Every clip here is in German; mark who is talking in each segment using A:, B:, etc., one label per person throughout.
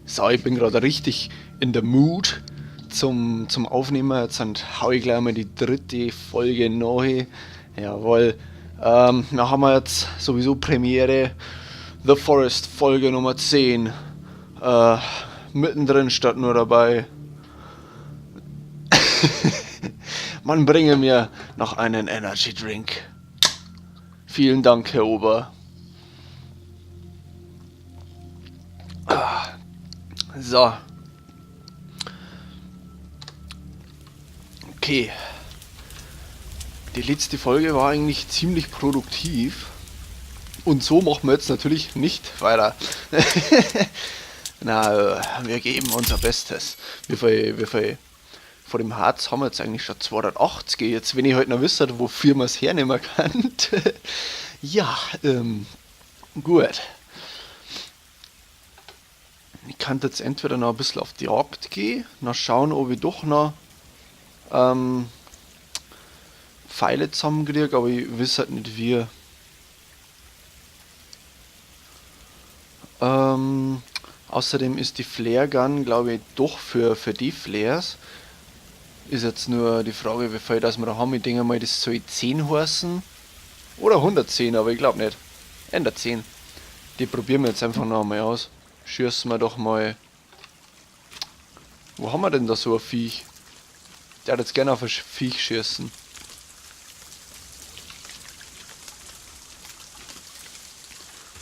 A: So, ich bin gerade richtig in der Mood zum Aufnehmen. Jetzt hau ich gleich mal die dritte Folge neu. Jawohl. Wir haben jetzt sowieso Premiere. The Forest Folge Nummer 10. Mittendrin statt nur dabei. Man bringe mir noch einen Energy Drink. Vielen Dank, Herr Ober. So. Okay. Die letzte Folge war eigentlich ziemlich produktiv. Und so machen wir jetzt natürlich nicht weiter. Na, wir geben unser Bestes. Wie viel vor dem Harz haben wir jetzt eigentlich schon 280. Jetzt, wenn ich halt noch wüsste, wofür man es hernehmen kann. Ja, gut. Ich kann jetzt entweder noch ein bisschen auf die Jagd gehen, noch schauen, ob ich doch noch Pfeile zusammenkriege, aber ich weiß halt nicht wie. Außerdem ist die Flare Gun, glaube ich, doch für die Flares. Ist jetzt nur die Frage, wie viel das wir da haben. Ich denke mal, das soll 10 heißen. Oder 110, aber ich glaube nicht. Ende 10. Die probieren wir jetzt einfach noch einmal aus. Schießen wir doch mal. Wo haben wir denn da so ein Viech? Der hat jetzt gerne auf ein Viech schießen.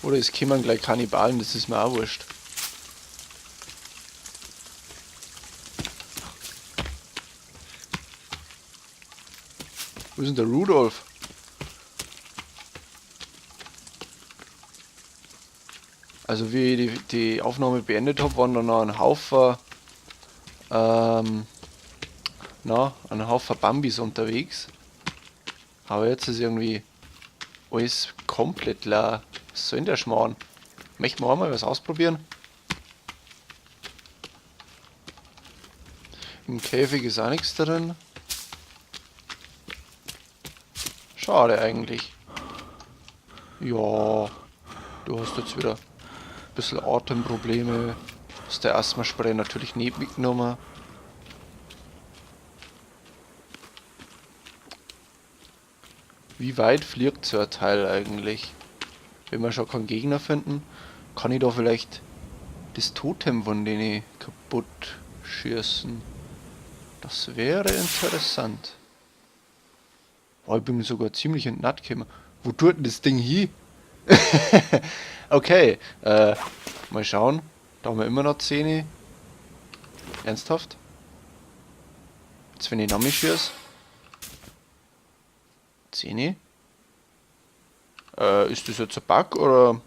A: Oder es kämen gleich Kannibalen, das ist mir auch wurscht. Wo ist denn der Rudolf? Also wie ich die Aufnahme beendet habe, waren da noch ein Haufen ein Haufen Bambis unterwegs. Aber jetzt ist irgendwie alles komplett leer. Was soll denn der Schmarrn? Möchten wir auch mal was ausprobieren? Im Käfig ist auch nichts drin. Schade eigentlich. Ja, du hast jetzt wieder ein bisschen Atemprobleme. Hast der Asthmaspray natürlich nicht mitgenommen. Wie weit fliegt so ein Teil eigentlich? Wenn wir schon keinen Gegner finden, kann ich da vielleicht das Totem von denen kaputt schießen. Das wäre interessant. Oh, ich bin sogar ziemlich entnatt gekommen. Wo tut denn das Ding hin? Okay, mal schauen. Da haben wir immer noch 10. Ernsthaft? Jetzt wenn ich noch mich schieße. 10. Ist das jetzt ein Bug oder?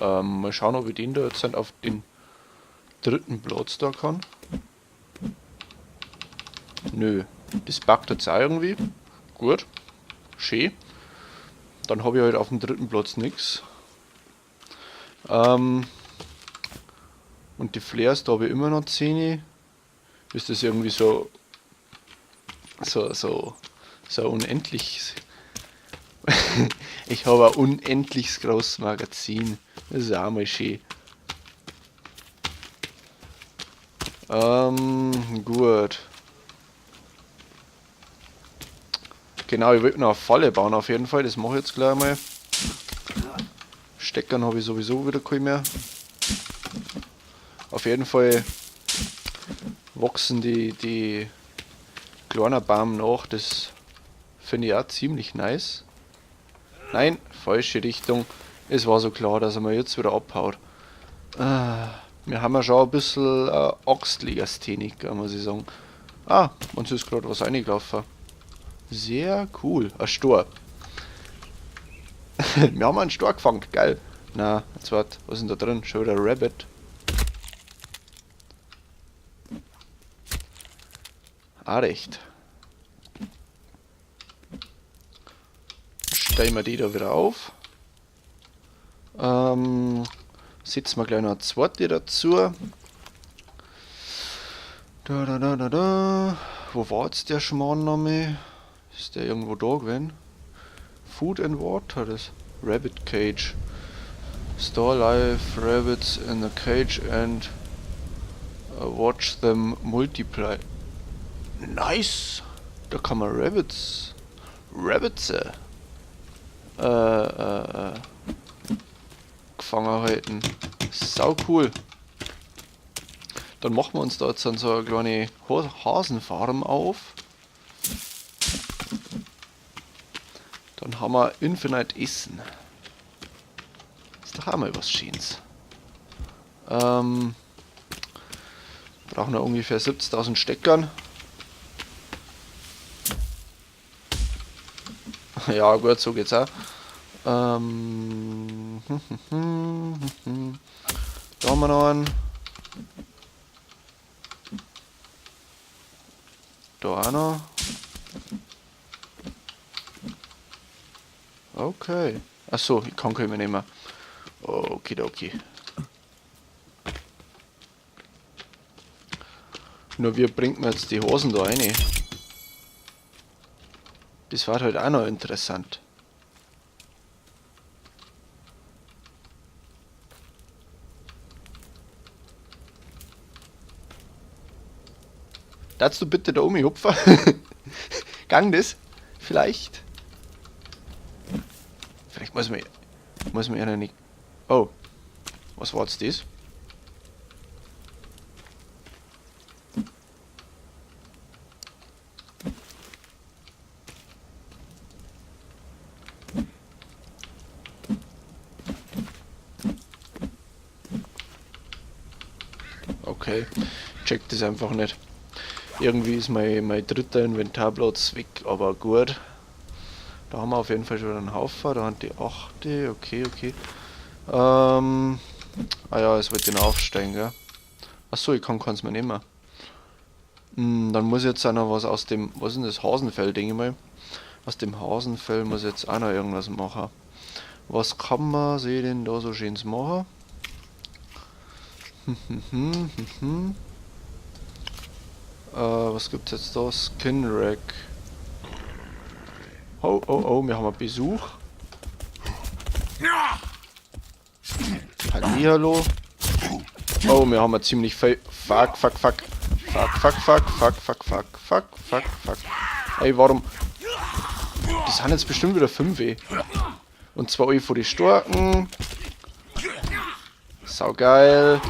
A: Mal schauen, ob ich den da jetzt dann auf den dritten Platz da kann. Nö, das buggt jetzt auch irgendwie. Gut, schön. Dann habe ich halt auf dem dritten Platz nichts. Und die Flares, da habe ich immer noch 10. Ist das irgendwie so unendlich. Ich habe ein unendlich großes Magazin. Das ist auch mal schön. Gut. Genau, ich wollte noch eine Falle bauen auf jeden Fall. Das mache ich jetzt gleich mal. Steckern habe ich sowieso wieder keine mehr. Auf jeden Fall wachsen die kleinen Baum nach. Das finde ich auch ziemlich nice. Nein, falsche Richtung. Es war so klar, dass er mir jetzt wieder abhaut. Wir haben ja schon ein bisschen Axtlegastheniker, muss ich sagen. Ah, uns ist gerade was reingelaufen. Sehr cool. Ein Stor. Wir haben einen Stor gefangen, geil. Na, jetzt warte, was ist denn da drin? Schon wieder ein Rabbit. Ah, recht. Stellen wir die da wieder auf. Setzen wir gleich noch eine zweite dazu. Da. Wo war jetzt der Schmarrn-Name? Ist der irgendwo da gewesen? Food and Water, das Rabbit Cage. Store live rabbits in a cage and watch them multiply. Nice! Da kann man Rabbits gefangen halten. Sau cool. Dann machen wir uns da jetzt dann so eine kleine Hasenfarm auf. Dann haben wir Infinite Essen. Ist doch auch mal was Schönes. Brauchen wir ungefähr 70.000 Steckern. Ja gut, so geht's auch. Da haben wir noch einen. Da auch noch. Okay. Achso, ich kann keinen nehmen. Okay. Nur wie bringt man jetzt die Hosen da rein? Das war halt auch noch interessant. Darfst du bitte da hupfen? Gang das? Vielleicht? Vielleicht muss man ja nicht... Oh. Was war jetzt das? Okay. Check das einfach nicht. Irgendwie ist mein dritter Inventarplatz weg, aber gut. Da haben wir auf jeden Fall schon einen Haufen, da haben die 8. Okay. Ah ja, es wird den aufsteigen, gell? Achso, ich kann keins mehr nehmen. Dann muss jetzt auch noch was aus dem, was ist denn das, Hasenfell, denke ich mal. Aus dem Hasenfell muss jetzt auch noch irgendwas machen. Was kann man sich denn da so schönes machen? Was gibt's jetzt da? Skin Rack. Oh, wir haben einen Besuch. Hallihallo. Oh, wir haben einen ziemlich viel. Fuck. Ey, warum? Das sind jetzt bestimmt wieder 5. Und zwar euch vor die Storken. Saugeil.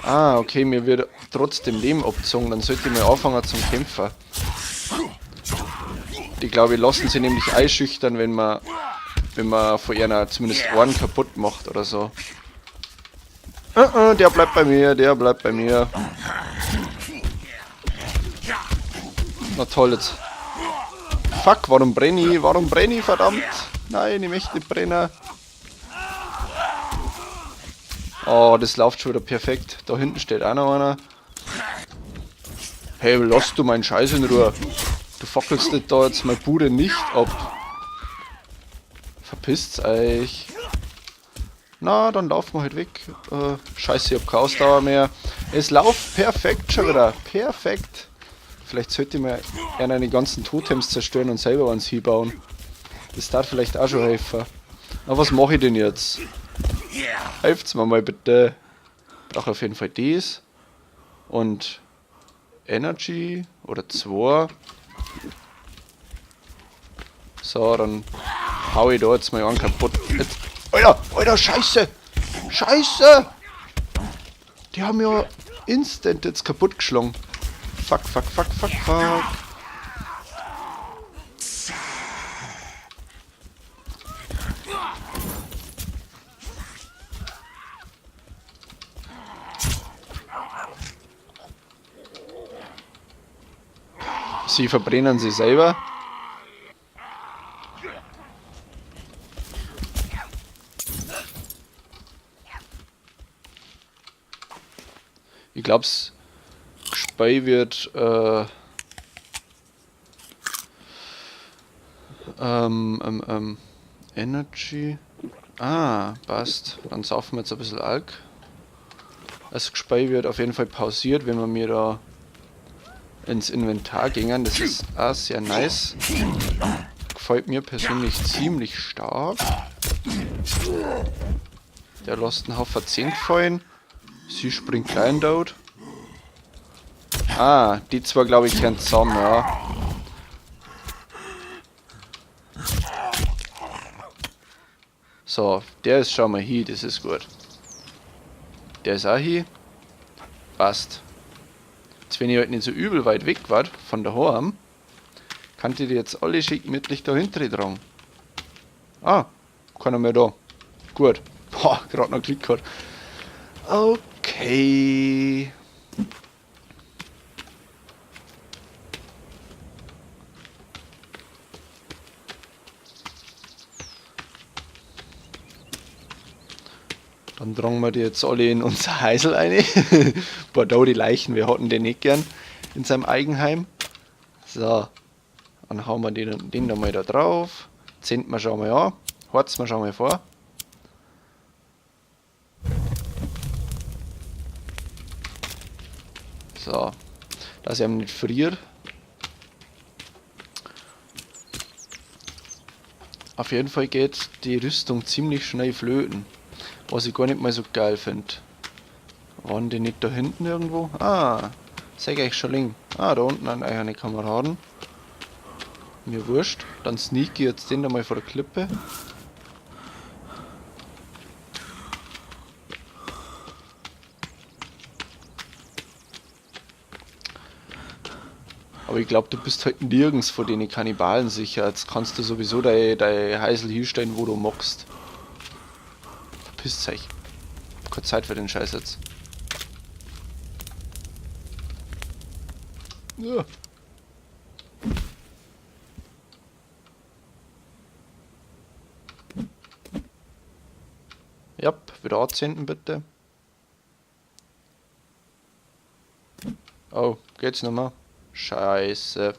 A: Ah, okay, mir wird trotzdem Leben abgezogen, dann sollte ich mal anfangen zum Kämpfen. Die glaube ich lassen sie nämlich einschüchtern, wenn man von einer zumindest einen kaputt macht oder so. Der bleibt bei mir, Na toll jetzt. Fuck, warum brenne ich, verdammt? Nein, ich möchte nicht brennen. Oh, das läuft schon wieder perfekt. Da hinten steht auch noch einer. Hey, lass du meinen Scheiß in Ruhe. Du fackelst nicht da jetzt meine Bude nicht ab. Verpisst euch. Na, dann laufen wir halt weg. Scheiße, ich hab keine Ausdauer mehr. Es läuft perfekt schon wieder. Perfekt. Vielleicht sollte ich mal eine ganzen Totems zerstören und selber eins hinbauen. Das darf vielleicht auch schon helfen. Aber was mache ich denn jetzt? Helft's mir mal bitte. Brauche auf jeden Fall das. Und Energy oder 2. So, dann hau ich da jetzt mal einen kaputt. Jetzt. Alter, Scheiße! Scheiße! Die haben ja instant jetzt kaputt geschlagen. Fuck. Sie verbrennen sie selber. Ich glaube, das Gespei wird Energy. Ah, passt. Dann saufen wir jetzt ein bisschen Alk. Das Gespei wird auf jeden Fall pausiert, wenn wir mir da ins Inventar gingen. Das ist auch sehr nice. Gefällt mir persönlich ziemlich stark. Der lässt einen Haufen 10 fallen. Sie springt klein dort. Ah, die zwei glaube ich kennen zusammen, ja. So, der ist schon mal hier, das ist gut. Der ist auch hier. Passt. Jetzt, wenn ich halt nicht so übel weit weg war von daheim, kann ich die jetzt alle schick gemütlich da hinten tragen. Ah, keiner mehr da. Gut. Boah, gerade noch Klick gehabt. Okay. Dann tragen wir die jetzt alle in unser Heisel rein. Boah, da die Leichen, wir hatten den nicht gern in seinem Eigenheim. So, dann hauen wir den da mal da drauf. Zünden wir schon mal an. Harzen wir schon mal vor. So, dass er nicht friert. Auf jeden Fall geht die Rüstung ziemlich schnell flöten. Was ich gar nicht mal so geil finde. Waren die nicht da hinten irgendwo? Ah, sehe ich schon links. Ah, da unten an eine Kameraden. Mir wurscht. Dann sneak ich jetzt den da mal vor der Klippe. Aber ich glaube, du bist halt nirgends vor den Kannibalen sicher. Jetzt kannst du sowieso dein Heisel hinstellen, wo du magst. Verpisst euch. Keine Zeit für den Scheiß jetzt. Ja. Ja, wieder anzünden bitte. Oh, geht's nochmal? Scheiße.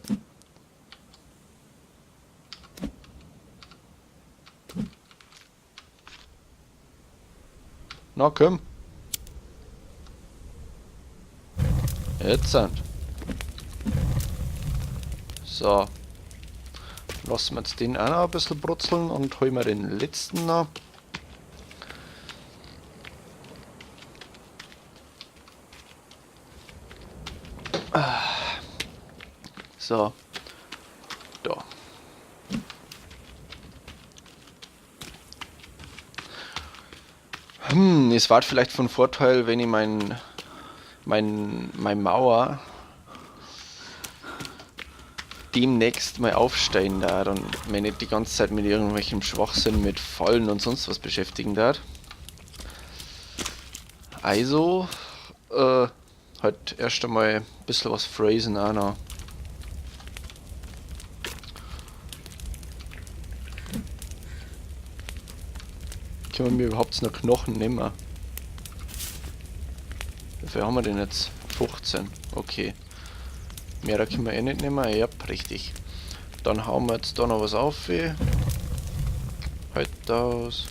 A: Na komm. Jetzt sind. So. Lassen wir jetzt den auch noch ein bisschen brutzeln und holen wir den letzten noch. So. Da. Es war vielleicht von Vorteil, wenn ich mein Mauer demnächst mal aufsteigen darf und mich nicht die ganze Zeit mit irgendwelchem Schwachsinn mit Fallen und sonst was beschäftigen darf. Also, halt erst einmal ein bisschen was phrasen auch noch. Können wir mir überhaupt noch Knochen nehmen? Wie viel haben wir denn jetzt? 15. Okay. Mehr können wir eh nicht nehmen. Ja, richtig. Dann hauen wir jetzt da noch was auf. Halt aus.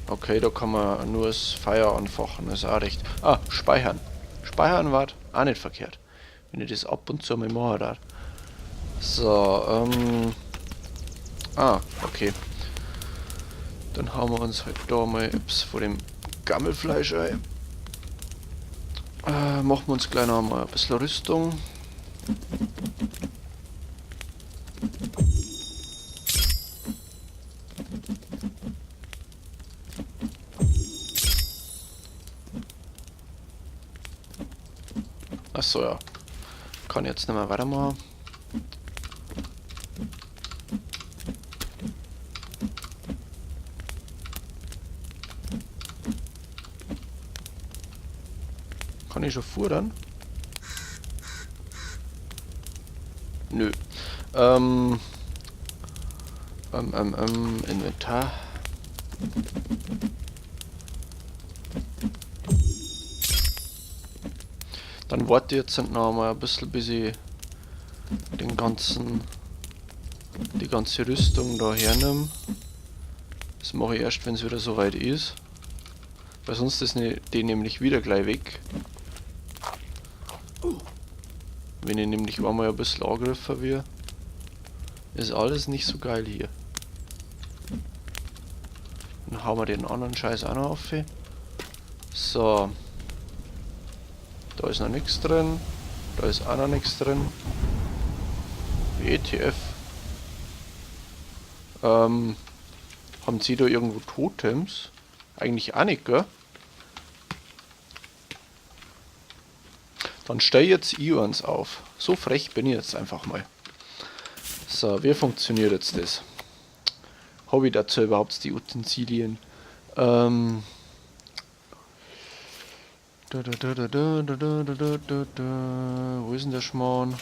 A: Okay, da kann man nur das Feuer anfachen. Das ist auch recht. Ah, speichern. Speichern war auch nicht verkehrt. Wenn ich das ab und zu mal mache. Da. So, ah, okay. Dann haben wir uns halt da mal etwas vor dem Gammelfleisch ein. Machen wir uns gleich noch mal ein bisschen Rüstung. Achso, ja. Kann jetzt nicht mehr weitermachen. Kann ich schon fuhren? Nö. Inventar. Dann warte ich jetzt noch mal ein bisschen, bis ich die ganze Rüstung da hernehme. Das mache ich erst, wenn es wieder soweit ist. Weil sonst ist die nämlich wieder gleich weg. Wenn ich nämlich einmal ein bisschen angegriffen wird, ist alles nicht so geil hier. Dann hauen wir den anderen Scheiß auch noch auf. So. Da ist noch nichts drin. Da ist auch noch nichts drin. ETF. Haben Sie da irgendwo Totems? Eigentlich auch nicht, gell? Dann stell jetzt Ions auf. So frech bin ich jetzt einfach mal. So, wie funktioniert jetzt das? Habe ich dazu überhaupt die Utensilien? Wo ist denn der Schmarrn?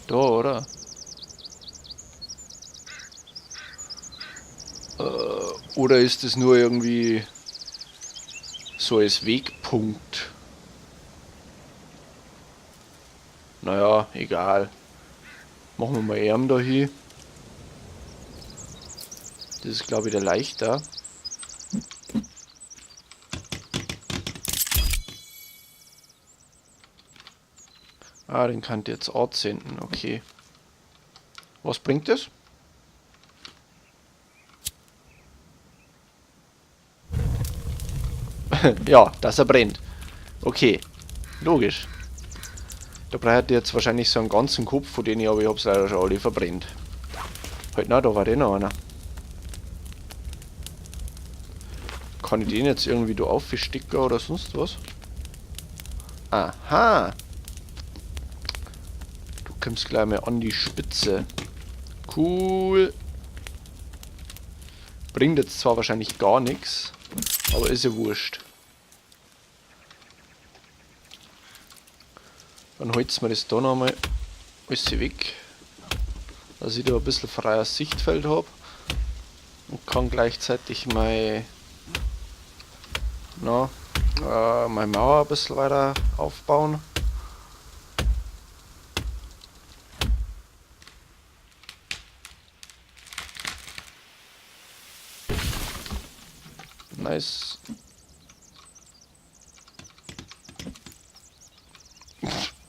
A: Da, oder? Oder ist es nur irgendwie so als Wegpunkt? Naja, egal. Machen wir mal Arm da hier. Das ist, glaube ich, der leichter. Ah, den kann ich jetzt Ort senden, okay. Was bringt das? Ja, dass er brennt. Okay, logisch. Da braucht ihr jetzt wahrscheinlich so einen ganzen Kopf von denen, aber ich hab's leider schon alle verbrennt. Halt, na, da war noch einer. Kann ich den jetzt irgendwie da aufsticken oder sonst was? Aha! Du kommst gleich mal an die Spitze. Cool. Bringt jetzt zwar wahrscheinlich gar nichts, aber ist ja wurscht. Dann holzen wir das da nochmal alles weg, dass ich da ein bisschen freies Sichtfeld habe und kann gleichzeitig meine Mauer ein bisschen weiter aufbauen. Nice.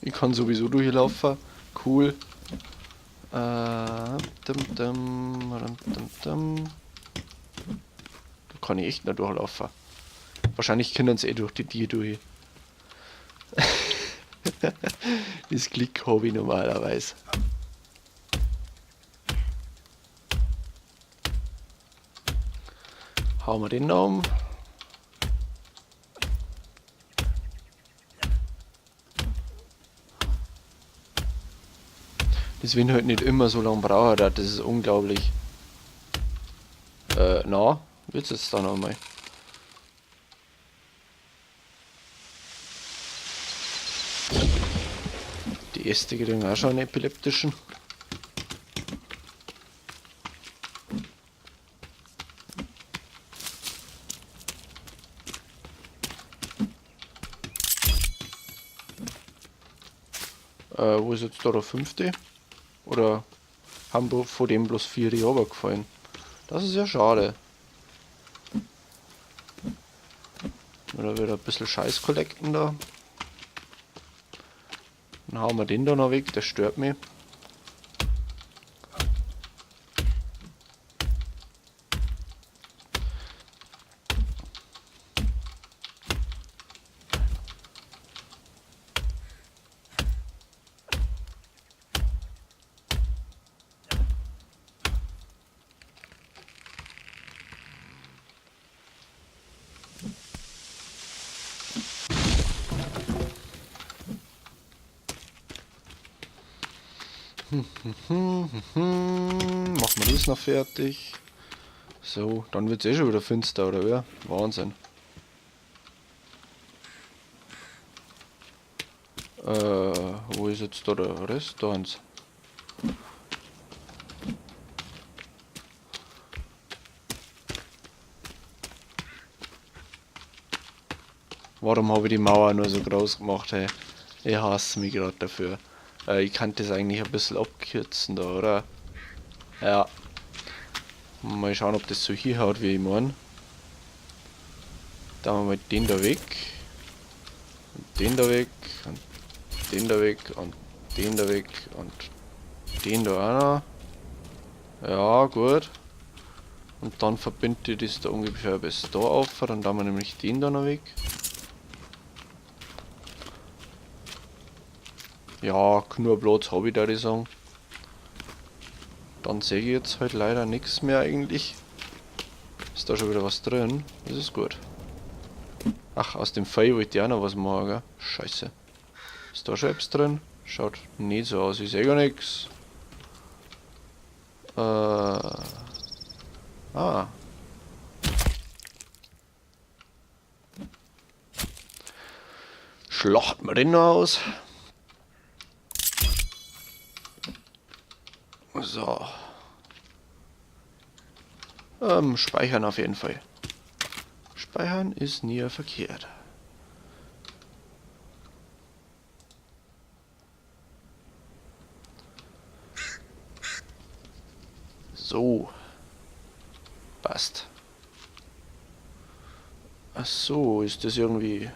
A: Ich kann sowieso durchlaufen. Cool. Da kann ich echt nicht durchlaufen. Wahrscheinlich können sie durch die Tür durch. Das Glück habe ich normalerweise. Hauen wir den noch um. Das will halt nicht immer so lange brauchen, das ist unglaublich. Na, wird's jetzt da nochmal. Die Äste kriegen auch schon einen epileptischen. Wo ist jetzt da der 5.? Oder haben wir vor dem bloß 4 runtergefallen? Das ist ja schade. Oder wieder ein bisschen Scheiß collecten da. Dann hauen wir den da noch weg, der stört mich. Machen wir das noch fertig. So, dann wird es eh schon wieder finster, oder wer? Wahnsinn. Wo ist jetzt da der Rest? Da eins. Warum habe ich die Mauer nur so groß gemacht, hey? Ich hasse mich gerade dafür. Ich kann das eigentlich ein bisschen abkürzen da, oder? Ja. Mal schauen, ob das so hier haut, wie ich meine. Da haben wir mal den da weg. Und den da weg. Und den da weg. Und den da weg. Und den da auch noch. Ja, gut. Und dann verbinde ich das da ungefähr bis da auf. Dann haben wir nämlich den da noch weg. Ja, nur Platz habe ich da, die sagen. Dann sehe ich jetzt halt leider nichts mehr eigentlich. Ist da schon wieder was drin? Das ist gut. Ach, aus dem Pfeil wollte ich auch noch was machen, gell? Scheiße. Ist da schon etwas drin? Schaut nicht so aus, ich sehe gar nichts. Ah. Schlachten wir den noch aus. So. Speichern auf jeden Fall. Speichern ist nie verkehrt. So. Passt. Ach so, ist das irgendwie...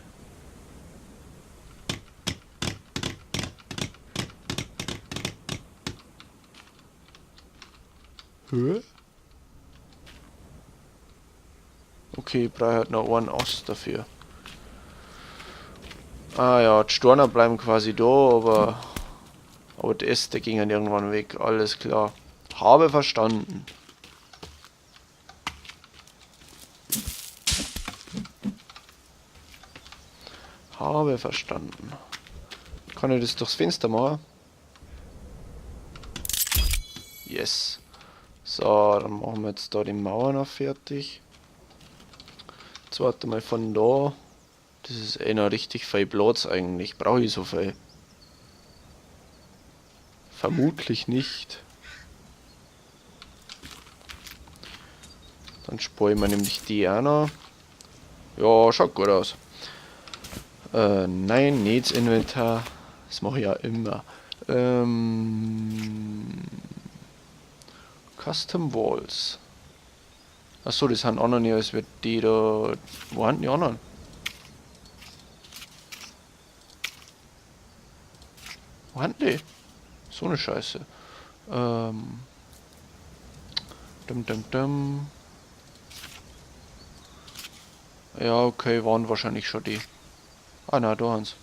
A: Hä? Okay, ich brauche halt noch einen Ast dafür. Ah ja, die Storner bleiben quasi da, aber die Äste gingen irgendwann weg, alles klar. Habe verstanden. Habe verstanden. Kann ich das durchs Fenster machen? Yes. So, dann machen wir jetzt da die Mauer noch fertig. Jetzt warte mal von da. Das ist eh noch richtig viel Platz eigentlich. Brauche ich so viel? Vermutlich nicht. Dann spare ich mir nämlich die auch noch. Ja, schaut gut aus. Nein, nicht ins Inventar. Das mache ich ja immer. Custom Walls. Achso, das sind andere nicht, als wird die da. Wo sind die anderen? Wo sind die? So eine Scheiße. Dum. Ja, okay, waren wahrscheinlich schon die. Ah, na, da haben's.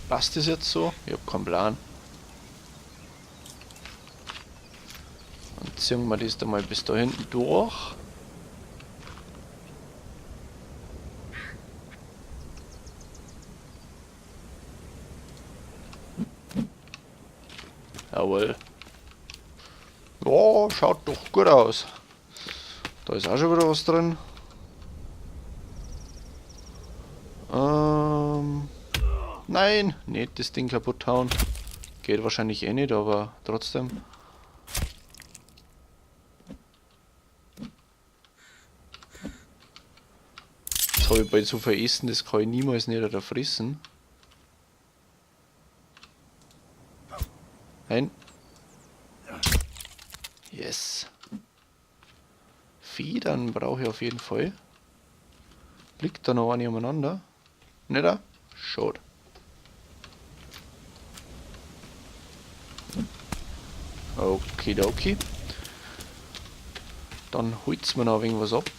A: Passt das jetzt so? Ich hab keinen Plan. Dann ziehen wir das da mal bis da hinten durch. Jawohl. Ja, schaut doch gut aus. Da ist auch schon wieder was drin. Nein, nicht das Ding kaputt hauen. Geht wahrscheinlich eh nicht, aber trotzdem. Jetzt habe ich bald so viel Essen, das kann ich niemals nicht da fressen. Nein. Yes. Federn brauche ich auf jeden Fall. Liegt da noch eine umeinander? Nicht da? Schade. Okay. Dann holt's mir noch irgendwas ab.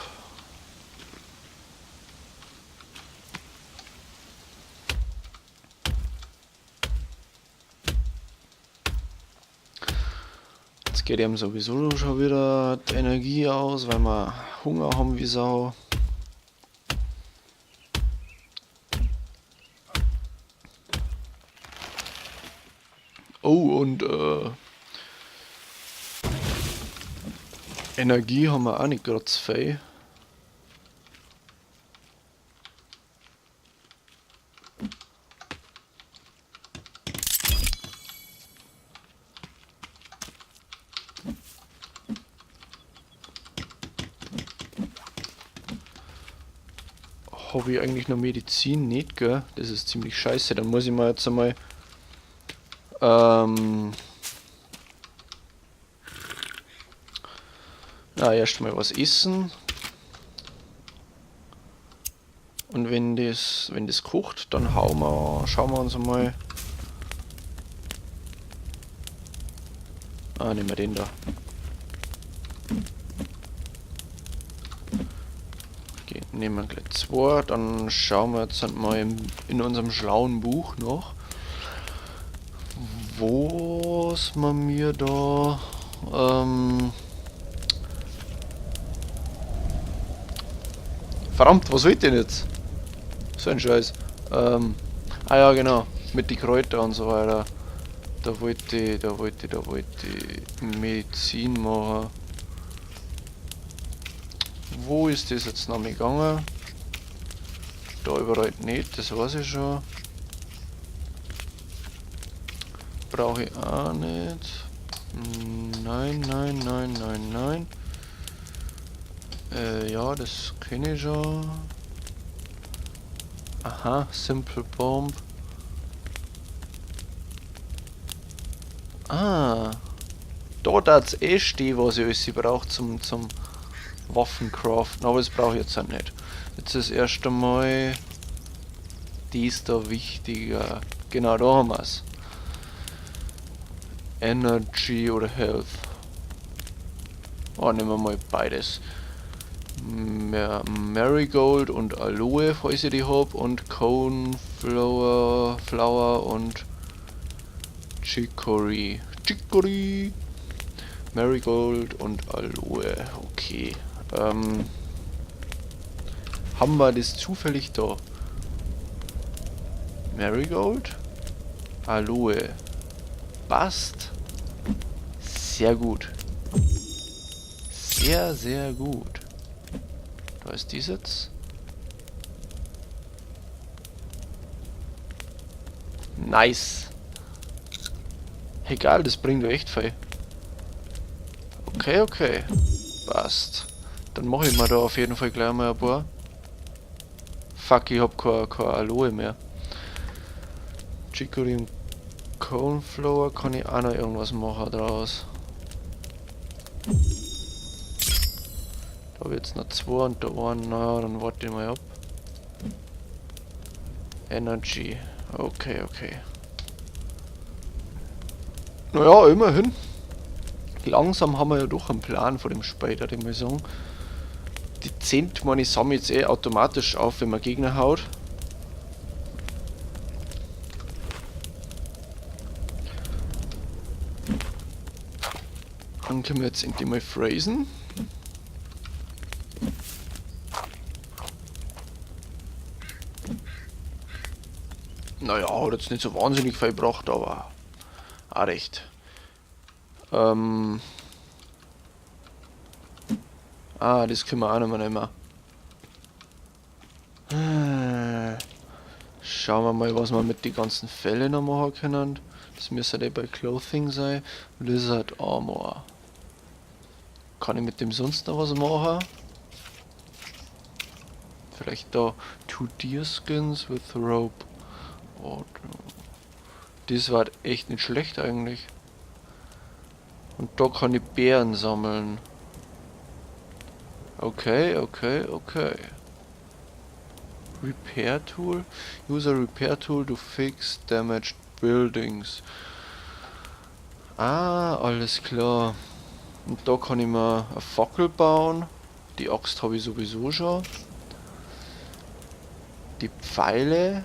A: Jetzt geht ihm sowieso schon wieder die Energie aus, weil wir Hunger haben wie Sau. Oh, und Energie haben wir auch nicht gerade zu viel. habe ich eigentlich noch Medizin nicht, gell? Das ist ziemlich scheiße. Dann muss ich mal jetzt einmal erstmal was essen. Und wenn das kocht, dann schauen wir uns einmal. Nehmen wir den da. Okay, nehmen wir gleich 2. Dann schauen wir jetzt mal in unserem schlauen Buch noch, was man mir da verdammt, was will ich denn jetzt? So ein Scheiß. Ja genau, mit die Kräuter und so weiter. Da wollte ich Medizin machen. Wo ist das jetzt noch nicht gegangen? Da überall nicht, das weiß ich schon. Brauche ich auch nicht. Nein. Ja, das kenne ich schon. Aha, Simple Bomb. Da darf's stehen, was ich alles brauche zum Waffencraften, aber das brauche ich jetzt auch nicht. Jetzt ist erst einmal dies da wichtiger. Genau, da haben wir es. Energy oder Health. Nehmen wir mal beides. Marigold und Aloe, falls ich die habe, und Flower und Chicory. Marigold und Aloe. Okay. Haben wir das zufällig da? Marigold? Aloe. Passt. Sehr gut. Sehr, sehr gut. Da ist dies jetzt. Nice. Egal, das bringt echt viel. Okay. Passt. Dann mache ich mir da auf jeden Fall gleich mal ein paar. Fuck, ich hab kein Aloe mehr. Chicory und Cornflower kann ich auch noch irgendwas machen draus. Da habe ich jetzt noch 2 und da einen. Naja, dann warte ich mal ab. Energy. Okay. Naja, immerhin. Langsam haben wir ja doch einen Plan vor dem Spider, den wir sagen. Die 10, meine ich, sammle jetzt automatisch auf, wenn man Gegner haut. Dann können wir jetzt endlich mal phrasen. Naja, hat jetzt nicht so wahnsinnig viel gebracht, aber auch recht. Das können wir auch noch mal nehmen. Schauen wir mal, was wir mit den ganzen Fällen noch machen können. Das müsste ja bei Clothing sein. Lizard Armor. Kann ich mit dem sonst noch was machen? Vielleicht da 2 Deer Skins with Rope. Oh, das war echt nicht schlecht eigentlich. Und da kann ich Beeren sammeln. Okay. Repair Tool. Use a Repair Tool to fix damaged buildings. Alles klar. Und da kann ich mir eine Fackel bauen. Die Axt habe ich sowieso schon. Die Pfeile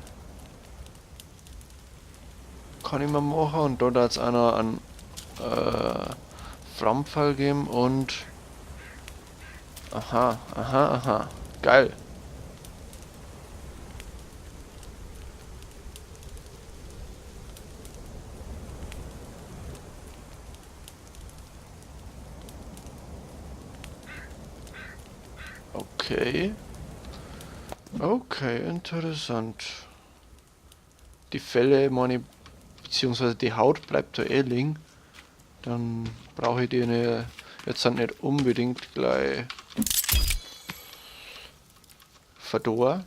A: kann ich mir machen. Und da hat es einer einen Flammpfeil geben und... Aha. Geil. Okay, interessant. Die Felle, meine, beziehungsweise die Haut bleibt da liegen. Dann brauche ich die jetzt nicht unbedingt gleich verdorren.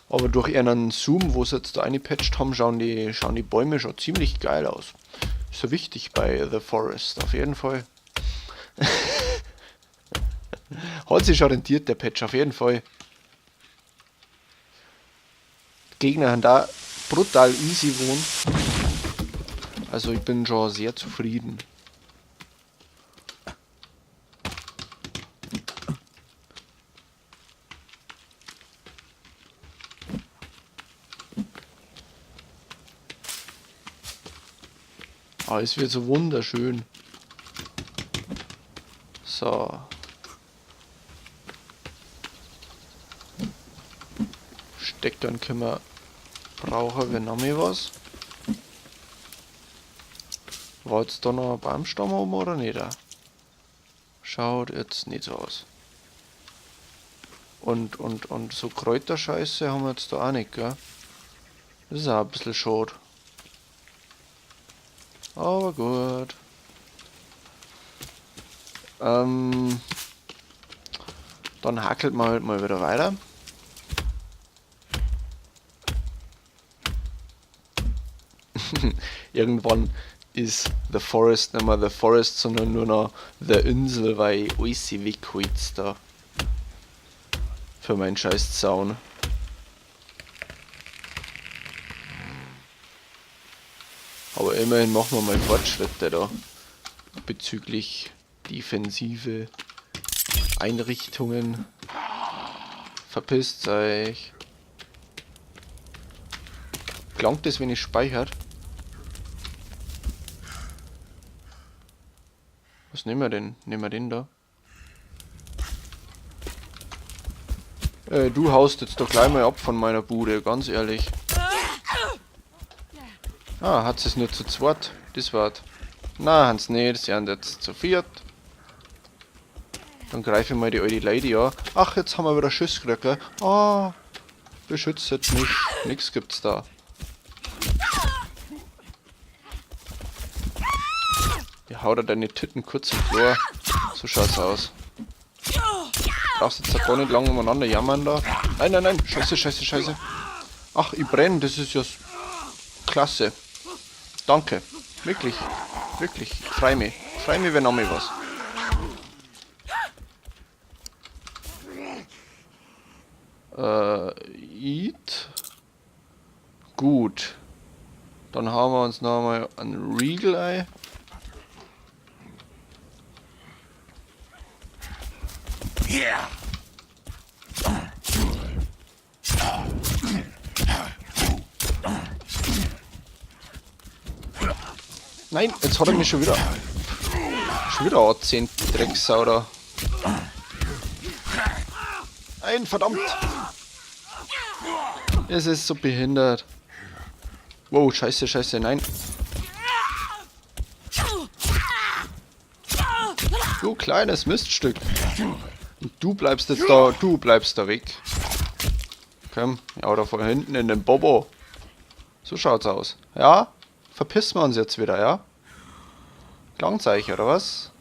A: Aber durch ihren Zoom, wo sie jetzt da eingepatcht haben, schauen die Bäume schon ziemlich geil aus. Ist so wichtig bei The Forest, auf jeden Fall. Hat sich schon rentiert, der Patch, auf jeden Fall. Die Gegner haben da brutal easy wohnen. Also ich bin schon sehr zufrieden. Ah, es wird so wunderschön. So. Steckern können wir brauchen, wenn noch mehr was. War jetzt da noch ein Baumstamm oben oder nicht? Schaut jetzt nicht so aus. Und so Kräuterscheiße haben wir jetzt da auch nicht, gell? Das ist auch ein bisschen schade. Aber gut. Dann hackelt man halt mal wieder weiter. Irgendwann ist The Forest nicht mehr The Forest, sondern nur noch The Insel, weil ich alles wegholz da. Für meinen scheiß Zaun. Aber immerhin machen wir mal Fortschritte da. Bezüglich defensive Einrichtungen. Verpisst euch. Klangt das, wenn ich speichert? Was nehmen wir denn? Nehmen wir den da? Du haust jetzt doch gleich mal ab von meiner Bude, ganz ehrlich. Ah, hat es nur zu zweit? Das war's. Na, Hans, nee, das sind jetzt zu viert. Dann greife ich mal die alte Lady an. Ach, jetzt haben wir wieder Schuss gekriegt, gell? Ah, beschützt jetzt nicht. Nix gibt's da. Ja, hau da deine Titten kurz im Flur. So schaut's aus. Brauchst jetzt gar nicht lange umeinander jammern da. Nein, nein, nein. Scheiße, scheiße, scheiße. Ach, ich brenne. Das ist ja klasse. Danke. Wirklich. Wirklich. Freu mich. Freu mich, wenn noch mal was. Eat. Gut. Dann haben wir uns noch mal ein Regal-Ei.
B: Yeah.
A: Nein, jetzt hat er mich schon wieder A10 Drecksau da. Nein, verdammt! Es ist so behindert. Wow, scheiße, scheiße, nein. Du kleines Miststück. Und du bleibst jetzt da, weg. Komm, ja, da von hinten in den Bobo. So schaut's aus. Ja? Verpissen wir uns jetzt wieder, ja? Klangzeichen, oder was?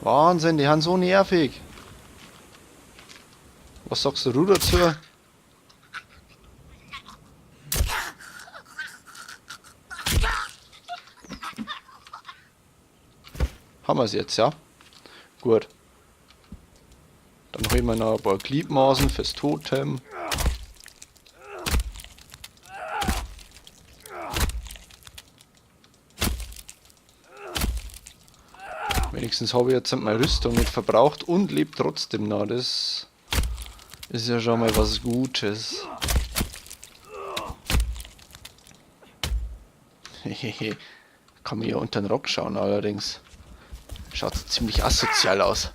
A: Wahnsinn, die haben so nervig. Was sagst du dazu? Haben wir es jetzt, ja? Gut. Dann holen wir noch ein paar Gliedmaßen fürs Totem. Wenigstens habe ich jetzt meine Rüstung nicht verbraucht und lebe trotzdem noch. Das ist ja schon mal was Gutes. Hehehe. Kann mir ja unter den Rock schauen allerdings. Schaut ziemlich asozial aus.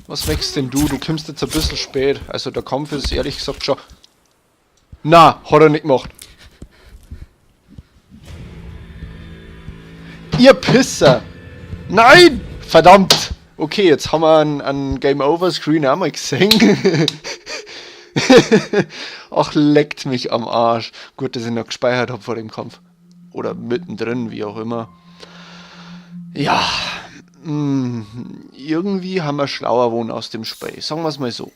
A: Was wächst denn du? Du kommst jetzt ein bisschen spät. Also der Kampf ist ehrlich gesagt schon... Na, hat er nicht gemacht. Ihr Pisser! Nein! Verdammt! Okay, jetzt haben wir einen Game Over Screen auch mal gesehen. Ach, leckt mich am Arsch. Gut, dass ich noch gespeichert habe vor dem Kampf. Oder mittendrin, wie auch immer. Ja, Irgendwie haben wir schlauer wohnen aus dem Spiel. Sagen wir es mal so.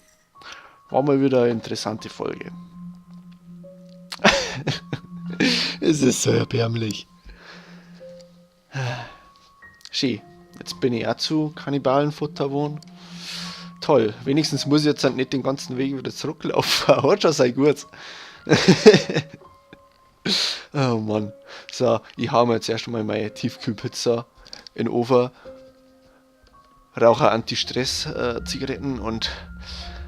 A: War mal wieder eine interessante Folge. Es ist so erbärmlich. Schön. Jetzt bin ich auch zu Kannibalenfutter wohnen. Toll. Wenigstens muss ich jetzt halt nicht den ganzen Weg wieder zurücklaufen. Hat schon sein gut. Oh Mann. So, ich hau mir jetzt erst mal meine Tiefkühlpizza in den Ofen. Rauche Anti-Stress-Zigaretten und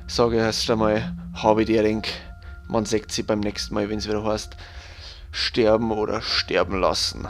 A: sage erst einmal, habe die Ring. Man sieht sie beim nächsten Mal, wenn es wieder heißt, sterben oder sterben lassen.